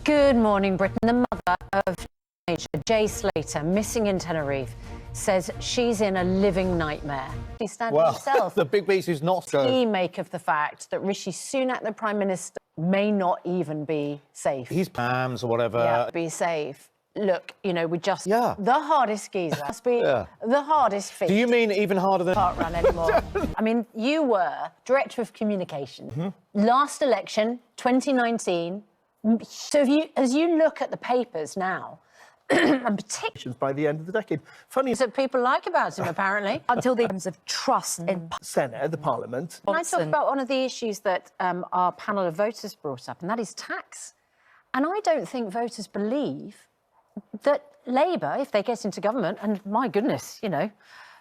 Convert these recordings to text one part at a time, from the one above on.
Good morning, Britain. The mother of teenager Jay Slater, missing in Tenerife, says she's in a living nightmare. She's standing herself. The big beast who's not What do you make of the fact that Rishi Sunak, the Prime Minister, may not even be safe? He's PAMS or whatever. Yeah, be safe. Look, you know, we just... Yeah. The hardest geezer must be the hardest feat. Do you memean even harder than... Can't run anymore. I mean, you were Director of Communication. Last election, 2019. So as you look at the papers now, and particularly by the end of the decade. Funny that people like about him, apparently. Until the terms of trust in Senate, the Parliament. Can I talk about one of the issues that our panel of voters brought up, and that is tax. And I don't think voters believe that Labour, if they get into government, and my goodness, you know,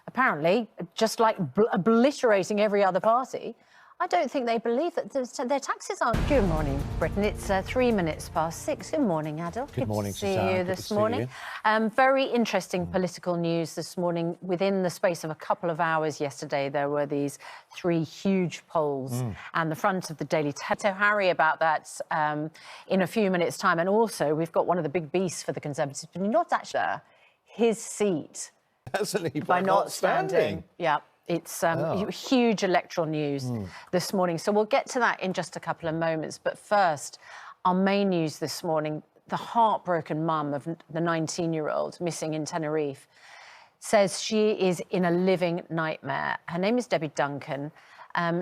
apparently just like obliterating every other party, I don't think they believe that their taxes aren't. Good morning, Britain. It's 3 minutes past 6. Good morning, Adil. Good morning, to see Susanna. you this morning. Very interesting political news this morning. Within the space of a couple of hours yesterday, there were these 3 huge polls and the front of the Daily Telegraph. So Harry about that in a few minutes' time. And also, we've got one of the big beasts for the Conservatives, but not actually his seat by not standing. Yeah. It's huge electoral news this morning. So we'll get to that in just a couple of moments. But first, our main news this morning, the heartbroken mum of the 19-year-old missing in Tenerife says she is in a living nightmare. Her name is Debbie Duncan.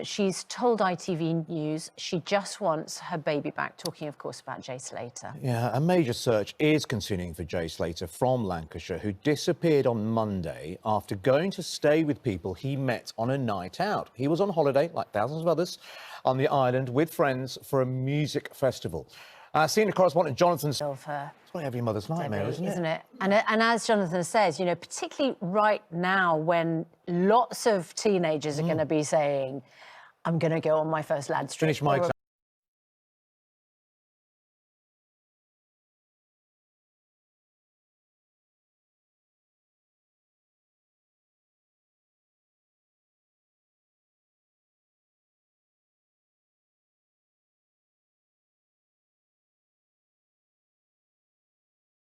She's told ITV News she just wants her baby back, talking, of course, about Jay Slater. Yeah, a major search is continuing for Jay Slater from Lancashire, who disappeared on Monday after going to stay with people he met on a night out. He was on holiday, like thousands of others, on the island with friends for a music festival. Senior correspondent Jonathan... Of her. It's like every mother's nightmare, isn't it? And as Jonathan says, you know, particularly right now when lots of teenagers are going to be saying, I'm going to go on my first lads trip. Finish my or